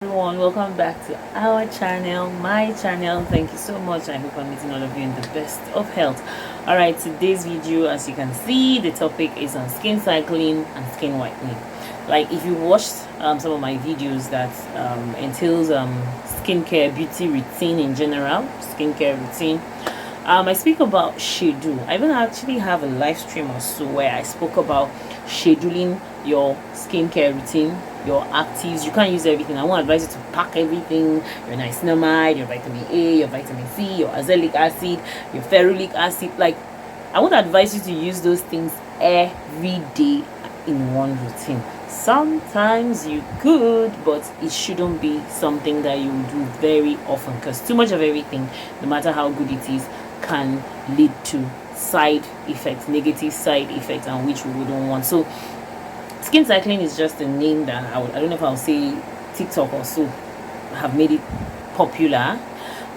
Everyone, welcome back to our channel, my channel. Thank you so much. I hope I'm meeting all of you in the best of health. All right, today's video, as you can see, the topic is on skin cycling and skin whitening. Like, if you watched some of my videos that entails skincare, beauty routine in general, skincare routine, I speak about schedule. I even actually have a live stream or so where I spoke about scheduling your skincare routine, your actives. You can't use everything. I won't advise you to pack everything: your niacinamide, your vitamin A, your vitamin C, your azelaic acid, your ferulic acid. Like, I won't advise you to use those things every day in one routine. Sometimes you could, but it shouldn't be something that you do very often, because too much of everything, no matter how good it is, can lead to side effects, negative side effects, and which we wouldn't want. So skin cycling is just a name that I don't know if I'll say TikTok or so have made it popular,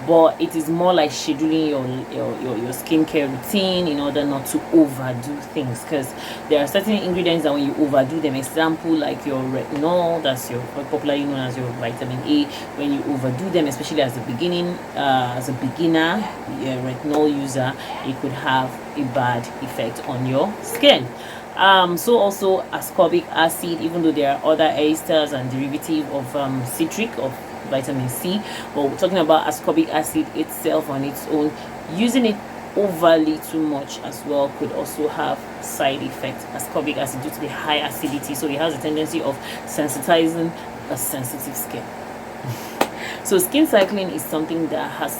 but it is more like scheduling your skincare routine in order not to overdo things, because there are certain ingredients that when you overdo them, example like your retinol, that's your popularly known as your vitamin A, when you overdo them, especially as a beginner retinol user, it could have a bad effect on your skin. So also ascorbic acid, even though there are other esters and derivative of citric of vitamin C, but we're talking about ascorbic acid itself on its own. Using it overly too much as well could also have side effects. Ascorbic acid, due to the high acidity, so it has a tendency of sensitizing a sensitive skin. So skin cycling is something that has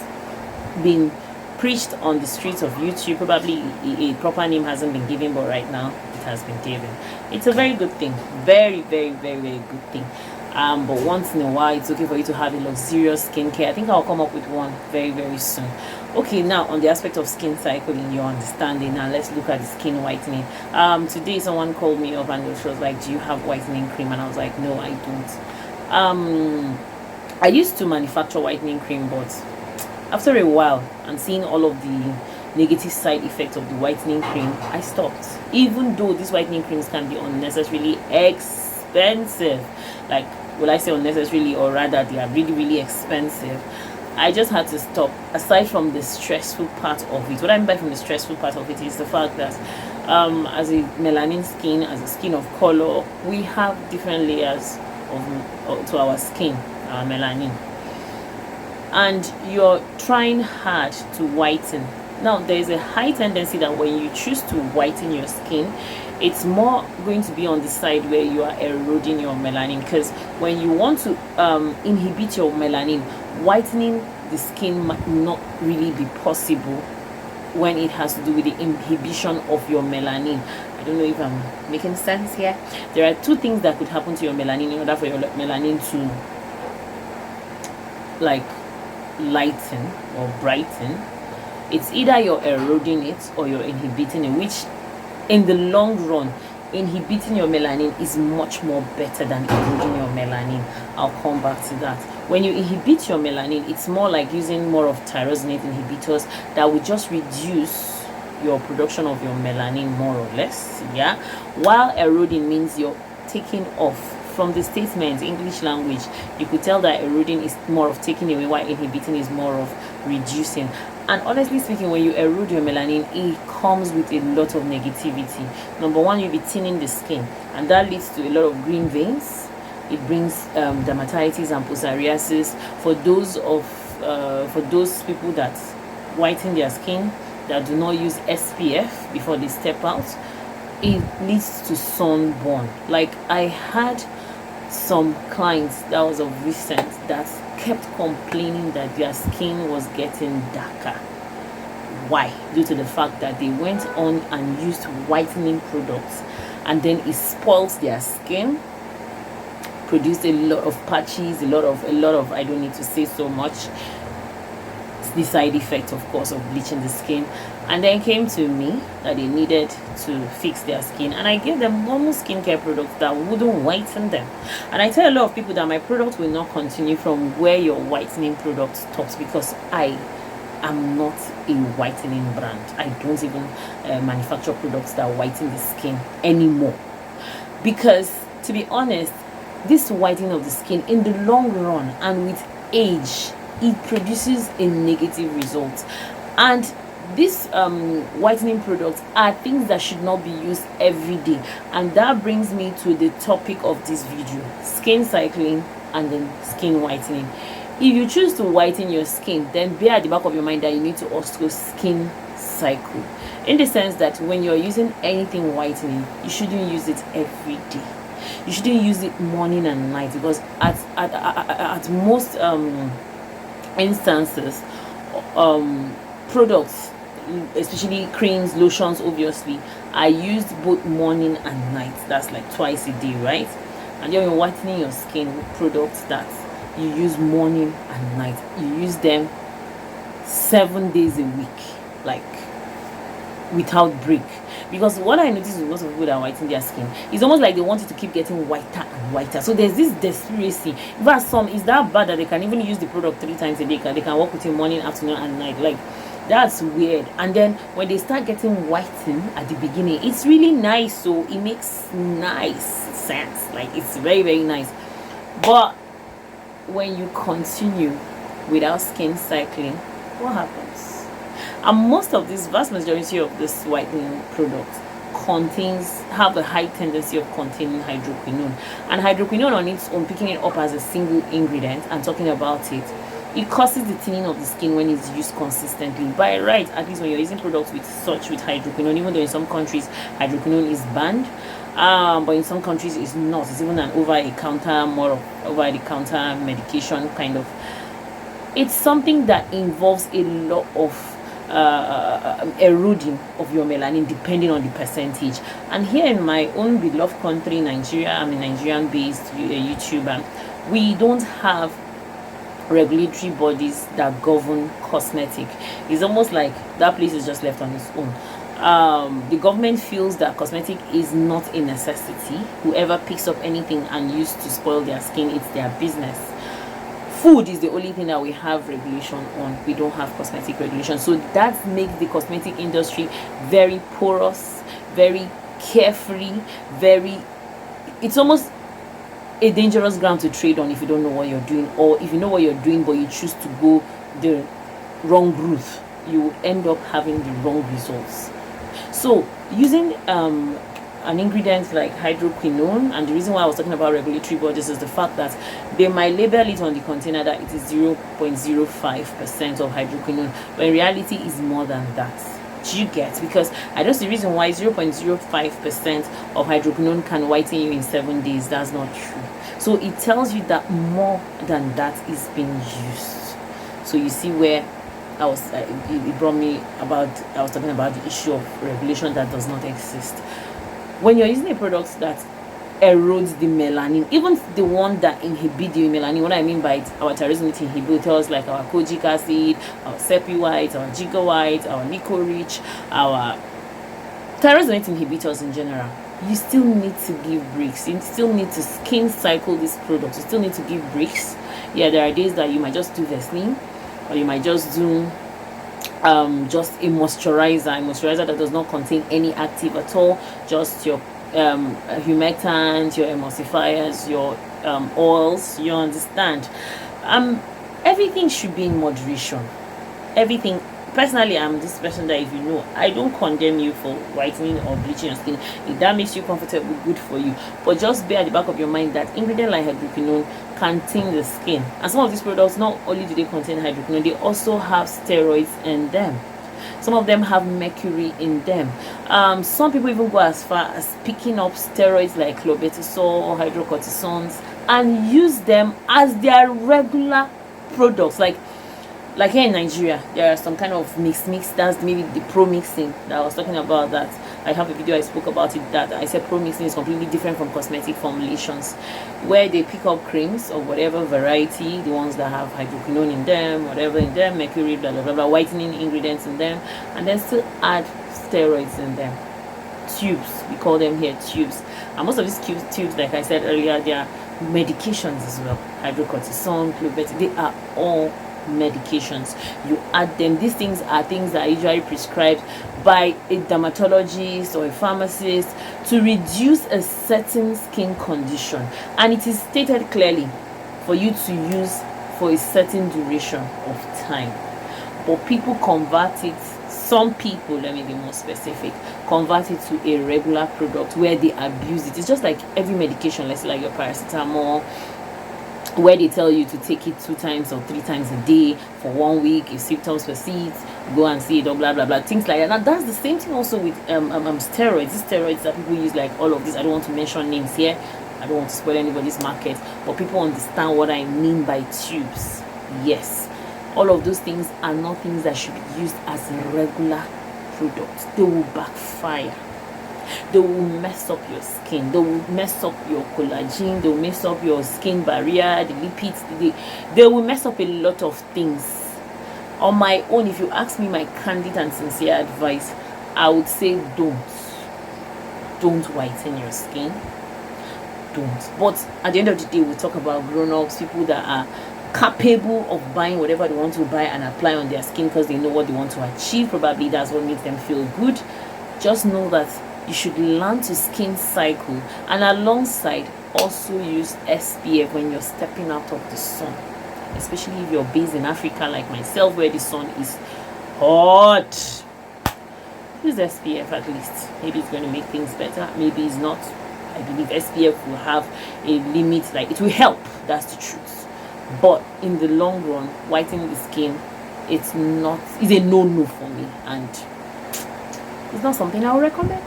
been preached on the streets of YouTube. Probably a proper name hasn't been given, but right now it has been given. It's a very good thing, very good thing. But once in a while, it's okay for you to have a luxurious skincare. I think I'll come up with one very soon. Okay, now on the aspect of skin cycling, your understanding. Now let's look at the skin whitening. Today someone called me up and she was like, "Do you have whitening cream?" And I was like, "No, I don't." I used to manufacture whitening cream, but after a while and seeing all of the negative side effects of the whitening cream, I stopped. Even though these whitening creams can be unnecessarily expensive, like, will I say unnecessarily, or rather they are really expensive, I just had to stop. Aside from the stressful part of it, what I mean by from the stressful part of it is the fact that as a melanin skin, as a skin of color, we have different layers to our skin, our melanin, and you're trying hard to whiten. Now there is a high tendency that when you choose to whiten your skin, it's more going to be on the side where you are eroding your melanin, because when you want to inhibit your melanin, whitening the skin might not really be possible when it has to do with the inhibition of your melanin. I don't know if I'm making sense here. There are two things that could happen to your melanin in order for your melanin to like lighten or brighten. It's either you're eroding it or you're inhibiting it, which in the long run, inhibiting your melanin is much more better than eroding your melanin. I'll come back to that. When you inhibit your melanin, it's more like using more of tyrosinate inhibitors that will just reduce your production of your melanin more or less, yeah, while eroding means you're taking off. From the statement, English language, you could tell that eroding is more of taking away, while inhibiting is more of reducing. And honestly speaking, when you erode your melanin, it comes with a lot of negativity. Number one, you'll be thinning the skin, and that leads to a lot of green veins. It brings dermatitis and psoriasis. For those people that whiten their skin, that do not use SPF before they step out, it leads to sunburn. Like, I had some clients that was of recent that kept complaining that their skin was getting darker. Why? Due to the fact that they went on and used whitening products, and then it spoils their skin, produced a lot of patches, a lot of I don't need to say so much. The side effect, of course, of bleaching the skin, and then came to me that they needed to fix their skin, and I gave them normal skincare products that wouldn't whiten them. And I tell a lot of people that my product will not continue from where your whitening product stops, because I am not a whitening brand. I don't even manufacture products that whiten the skin anymore, because, to be honest, this whitening of the skin in the long run and with age, it produces a negative result. And these whitening products are things that should not be used every day. And that brings me to the topic of this video: skin cycling and then skin whitening. If you choose to whiten your skin, then bear at the back of your mind that you need to also skin cycle, in the sense that when you're using anything whitening, you shouldn't use it every day. You shouldn't use it morning and night, because at most instances, products, especially creams, lotions, obviously are used both morning and night. That's like twice a day, right? And then you're whitening your skin with products that you use morning and night. You use them 7 days a week, like without break. Because what I notice with most of people that are whitening their skin, it's almost like they want it to keep getting whiter and whiter. So there's this desperacy. But some is that bad that they can even use the product 3 times a day. They can work with it morning, afternoon, and night. Like, that's weird. And then when they start getting whitened at the beginning, it's really nice. So it makes nice sense. Like, it's very, very nice. But when you continue without skin cycling, what happens? And most of this, vast majority of this whitening products have a high tendency of containing hydroquinone. And hydroquinone on its own, picking it up as a single ingredient and talking about it, it causes the thinning of the skin when it's used consistently. By right, at least when you're using products with hydroquinone, even though in some countries hydroquinone is banned, but in some countries it's not. It's even an over-the-counter medication kind of. It's something that involves a lot of eroding of your melanin depending on the percentage. And here in my own beloved country, Nigeria, I'm a Nigerian based YouTuber, we don't have regulatory bodies that govern cosmetic. It's almost like that place is just left on its own. The government feels that cosmetic is not a necessity. Whoever picks up anything and used to spoil their skin, it's their business. Food is the only thing that we have regulation on. We don't have cosmetic regulation. So that makes the cosmetic industry very porous, very carefree, it's almost a dangerous ground to trade on if you don't know what you're doing, or if you know what you're doing but you choose to go the wrong route, you will end up having the wrong results. So using an ingredient like hydroquinone, and the reason why I was talking about regulatory bodies is the fact that they might label it on the container that it is 0.05% of hydroquinone, but in reality is more than that. Do you get? Because I don't see the reason why 0.05% of hydroquinone can whiten you in 7 days. That's not true. So it tells you that more than that is being used. So you see where I was it brought me about, I was talking about the issue of regulation that does not exist. When you're using a product that erodes the melanin, even the one that inhibits the melanin, what I mean by it, our tyrosine inhibitors like our kojic acid, our sepi white, our giga white, our licorice, our tyrosine inhibitors in general, you still need to give breaks. You still need to skin cycle this product. You still need to give breaks. Yeah, there are days that you might just do Vaseline, or you might just do just a moisturizer that does not contain any active at all, just your humectants, your emulsifiers, your oils. You understand? Everything should be in moderation. Everything. Personally, I'm this person that, if you know, I don't condemn you for whitening or bleaching your skin. If that makes you comfortable, good for you. But just bear at the back of your mind that ingredient like hydroquinone can thin the skin. And some of these products, not only do they contain hydroquinone, they also have steroids in them. Some of them have mercury in them. Some people even go as far as picking up steroids like clobetasol or hydrocortisones and use them as their regular products. Like here in Nigeria, there are some kind of mix. That's maybe the pro mixing that I was talking about. That I have a video I spoke about it, that I said pro mixing is completely different from cosmetic formulations, where they pick up creams of whatever variety, the ones that have hydroquinone in them, whatever in them, mercury, blah blah blah, whitening ingredients in them, and then still add steroids in them. Tubes, we call them here tubes. And most of these tubes, like I said earlier, they are medications as well. Hydrocortisone, clobetasol, they are all medications. You add them. These things are things that are usually prescribed by a dermatologist or a pharmacist to reduce a certain skin condition, and it is stated clearly for you to use for a certain duration of time. But people convert it, some people, let me be more specific, convert it to a regular product where they abuse it. It's just like every medication, let's say like your paracetamol, where they tell you to take it 2 times or 3 times a day for 1 week. If symptoms persist, go and see it, or blah blah blah, things like that. Now that's the same thing also with steroids. These steroids that people use, like all of this, I don't want to mention names here, I don't want to spoil anybody's market, but people understand what I mean by tubes. Yes, all of those things are not things that should be used as a regular product. They will backfire. They will mess up your skin, they will mess up your collagen, they will mess up your skin barrier, the lipids, they will mess up a lot of things. On my own, if you ask me my candid and sincere advice, I would say don't whiten your skin. Don't. But at the end of the day, we talk about grown-ups, people that are capable of buying whatever they want to buy and apply on their skin because they know what they want to achieve. Probably that's what makes them feel good. Just know that you should learn to skin cycle, and alongside also use SPF when you're stepping out of the sun, especially if you're based in Africa like myself where the sun is hot. Use SPF at least. Maybe it's going to make things better, maybe it's not. I believe SPF will have a limit, like it will help, that's the truth. But in the long run, whitening the skin, it's a no-no for me, and it's not something I would recommend.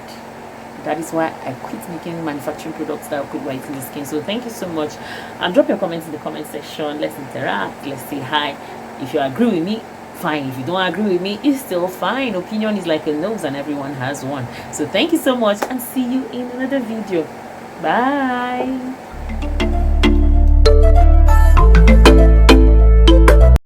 That is why I quit making manufacturing products that could whiten the skin. So thank you so much, and drop your comments in the comment section. Let's interact, let's say hi. If you agree with me, fine. If you don't agree with me, it's still fine. Opinion is like a nose and everyone has one. So thank you so much, and see you in another video. Bye.